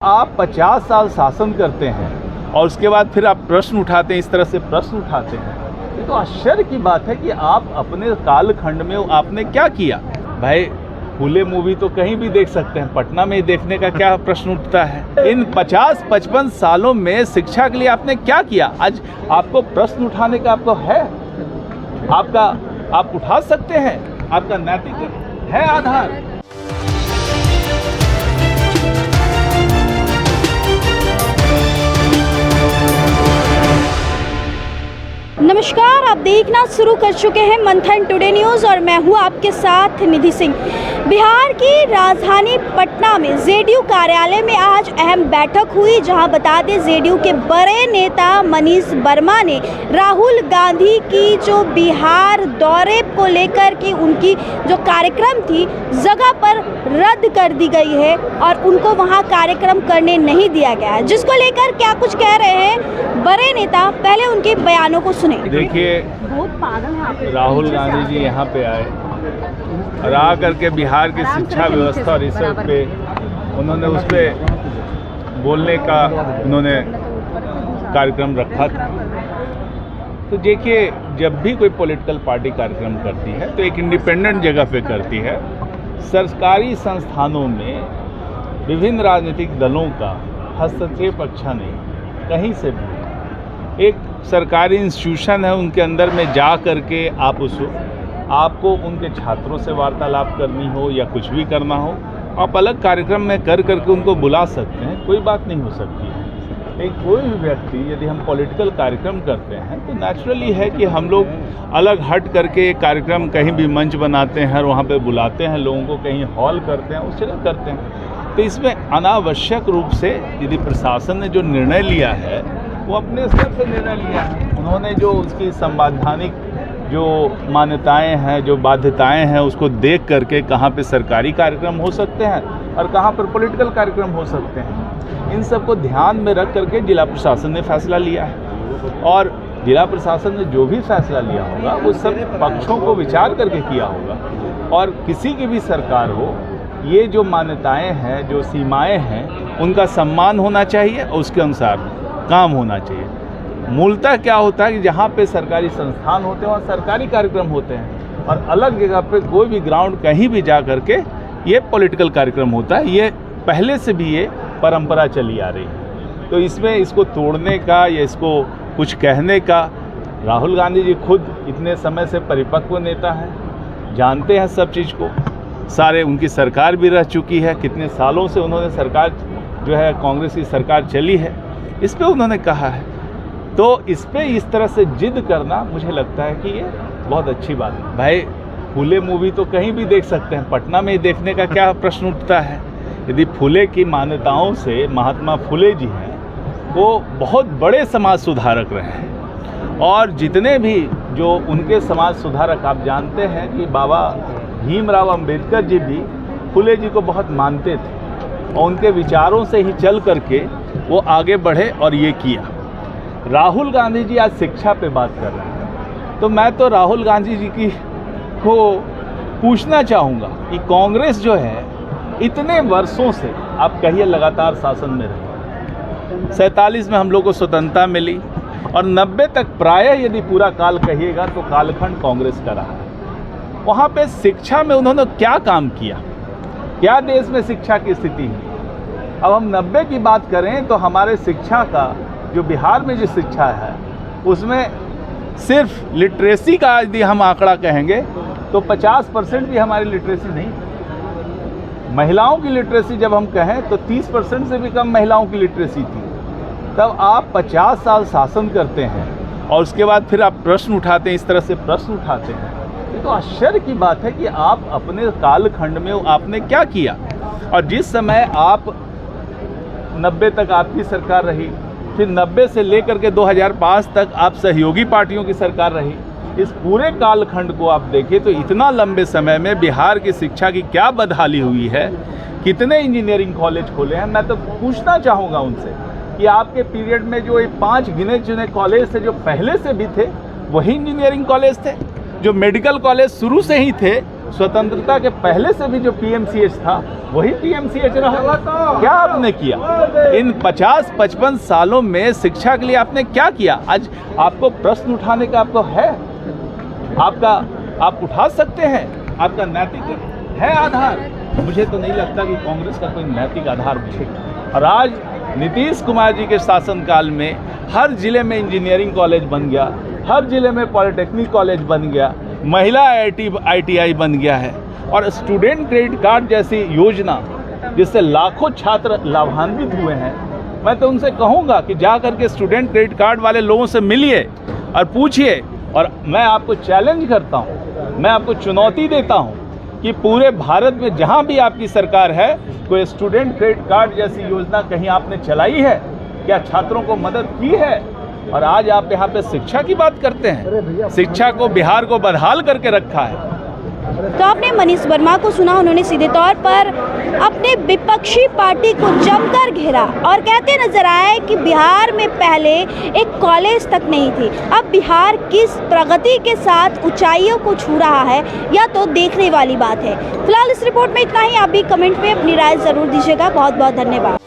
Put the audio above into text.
आप 50 साल शासन करते हैं और उसके बाद फिर आप प्रश्न उठाते हैं, इस तरह से प्रश्न उठाते हैं। ये तो आश्चर्य की बात है कि आप अपने कालखंड में आपने क्या किया। भाई फूले मूवी तो कहीं भी देख सकते हैं, पटना में ही देखने का क्या प्रश्न उठता है। इन 50-55 सालों में शिक्षा के लिए आपने क्या किया। आज आपको प्रश्न उठाने का आपको है, आप उठा सकते हैं, आपका नैतिक है आधार। नमस्कार, आप देखना शुरू कर चुके हैं मंथन टुडे न्यूज़ और मैं हूं आपके साथ निधि सिंह। बिहार की राजधानी पटना में जेडीयू कार्यालय में आज अहम बैठक हुई, जहां बता दें जेडीयू के बड़े नेता मनीष वर्मा ने राहुल गांधी की जो बिहार दौरे को लेकर की उनकी जो कार्यक्रम थी जगह पर रद्द कर दी गई है और उनको वहां कार्यक्रम करने नहीं दिया गया है, जिसको लेकर क्या कुछ कह रहे हैं बड़े नेता। पहले उनके बयानों को सुने। देखिए, राहुल गांधी जी यहाँ पे आए और आ करके बिहार की शिक्षा व्यवस्था और इस सब पे उन्होंने उस पर बोलने का उन्होंने कार्यक्रम रखा था। तो देखिए, जब भी कोई पॉलिटिकल पार्टी कार्यक्रम करती है तो एक इंडिपेंडेंट जगह पे करती है। सरकारी संस्थानों में विभिन्न राजनीतिक दलों का हस्तक्षेप अच्छा नहीं, कहीं से भी। एक सरकारी इंस्टीट्यूशन है, उनके अंदर में जा करके आपको उनके छात्रों से वार्तालाप करनी हो या कुछ भी करना हो, आप अलग कार्यक्रम में कर करके उनको बुला सकते हैं, कोई बात नहीं हो सकती है। लेकिन कोई भी व्यक्ति यदि हम पॉलिटिकल कार्यक्रम करते हैं तो नेचुरली है कि हम लोग अलग हट करके एक कार्यक्रम कहीं भी मंच बनाते हैं और वहाँ पे बुलाते हैं लोगों को, कहीं हॉल करते हैं, उस जगह करते हैं। तो इसमें अनावश्यक रूप से यदि प्रशासन ने जो निर्णय लिया है वो अपने स्तर से निर्णय लिया है। उन्होंने जो उसकी संवैधानिक जो मान्यताएं हैं, जो बाध्यताएं हैं, उसको देख करके कहाँ पे सरकारी कार्यक्रम हो सकते हैं और कहाँ पर पॉलिटिकल कार्यक्रम हो सकते हैं, इन सब को ध्यान में रख करके जिला प्रशासन ने फैसला लिया है। और जिला प्रशासन ने जो भी फैसला लिया होगा वो सब पक्षों को विचार करके किया होगा। और किसी की भी सरकार हो, ये जो मान्यताएँ हैं, जो सीमाएँ हैं, उनका सम्मान होना चाहिए और उसके अनुसार काम होना चाहिए। मूलतः क्या होता है कि जहाँ पे सरकारी संस्थान होते हैं वहाँ सरकारी कार्यक्रम होते हैं और अलग जगह पे कोई भी ग्राउंड कहीं भी जा करके ये पॉलिटिकल कार्यक्रम होता है। ये पहले से भी ये परंपरा चली आ रही है। तो इसमें इसको तोड़ने का या इसको कुछ कहने का, राहुल गांधी जी खुद इतने समय से परिपक्व नेता हैं, जानते हैं सब चीज़ को। सारे उनकी सरकार भी रह चुकी है, कितने सालों से उन्होंने सरकार जो है कांग्रेस की सरकार चली है, इस पे उन्होंने कहा है। तो इस पे इस तरह से जिद करना मुझे लगता है कि ये बहुत अच्छी बात है। भाई फूले मूवी तो कहीं भी देख सकते हैं, पटना में ही देखने का क्या प्रश्न उठता है। यदि फूले की मान्यताओं से महात्मा फूले जी हैं, वो बहुत बड़े समाज सुधारक रहे हैं और जितने भी जो उनके समाज सुधारक, आप जानते हैं कि बाबा भीमराव अंबेडकर जी भी फूले जी को बहुत मानते थे और उनके विचारों से ही चल करके वो आगे बढ़े और ये किया। राहुल गांधी जी आज शिक्षा पे बात कर रहे हैं, तो मैं तो राहुल गांधी जी को पूछना चाहूँगा कि कांग्रेस जो है इतने वर्षों से, आप कहिए लगातार शासन में रही। 47 में हम लोग को स्वतंत्रता मिली और 90 तक प्रायः यदि पूरा काल कहिएगा तो कालखंड कांग्रेस का रहा है। वहाँ पे शिक्षा में उन्होंने क्या काम किया, क्या देश में शिक्षा की स्थिति है। अब हम 90 की बात करें तो हमारे शिक्षा का जो बिहार में जो शिक्षा है उसमें सिर्फ लिटरेसी का यदि हम आंकड़ा कहेंगे तो 50% भी हमारी लिटरेसी नहीं। महिलाओं की लिटरेसी जब हम कहें तो 30% से भी कम महिलाओं की लिटरेसी थी। तब आप 50 साल शासन करते हैं और उसके बाद फिर आप प्रश्न उठाते हैं, इस तरह से प्रश्न उठाते हैं। ये तो आश्चर्य की बात है कि आप अपने कालखंड में आपने क्या किया। और जिस समय आप 90 तक आपकी सरकार रही, फिर 90 से लेकर के 2005 तक आप सहयोगी पार्टियों की सरकार रही, इस पूरे कालखंड को आप देखें तो इतना लंबे समय में बिहार की शिक्षा की क्या बदहाली हुई है, कितने इंजीनियरिंग कॉलेज खोले हैं। मैं तो पूछना चाहूँगा उनसे कि आपके पीरियड में जो 5 गिने चुने कॉलेज थे जो पहले से भी थे वही इंजीनियरिंग कॉलेज थे, जो मेडिकल कॉलेज शुरू से ही थे स्वतंत्रता के पहले से भी जो पीएमसीएच था वही पीएमसीएच रहा। क्या आपने किया इन 50-55 सालों में शिक्षा के लिए? आपने क्या किया? आज आपको प्रश्न उठाने का आपको है, आप उठा सकते हैं, आपका नैतिक है आधार। मुझे तो नहीं लगता कि कांग्रेस का कोई नैतिक आधार भी है। और आज नीतीश कुमार जी के शासनकाल में हर जिले में इंजीनियरिंग कॉलेज बन गया, हर जिले में पॉलिटेक्निक कॉलेज बन गया, महिला ITI बन गया है, और स्टूडेंट क्रेडिट कार्ड जैसी योजना जिससे लाखों छात्र लाभान्वित हुए हैं। मैं तो उनसे कहूँगा कि जा करके स्टूडेंट क्रेडिट कार्ड वाले लोगों से मिलिए और पूछिए। और मैं आपको चैलेंज करता हूँ, मैं आपको चुनौती देता हूँ कि पूरे भारत में जहाँ भी आपकी सरकार है, कोई स्टूडेंट क्रेडिट कार्ड जैसी योजना कहीं आपने चलाई है क्या? छात्रों को मदद की है? और आज आप यहाँ पे शिक्षा की बात करते हैं। शिक्षा को बिहार को बदहाल करके रखा है। तो आपने मनीष वर्मा को सुना, उन्होंने सीधे तौर पर अपने विपक्षी पार्टी को जमकर घेरा और कहते नजर आए कि बिहार में पहले एक कॉलेज तक नहीं थी, अब बिहार किस प्रगति के साथ ऊंचाइयों को छू रहा है, यह तो देखने वाली बात है। फिलहाल इस रिपोर्ट में इतना ही। आप भी कमेंट में अपनी राय जरूर दीजिएगा। बहुत बहुत धन्यवाद।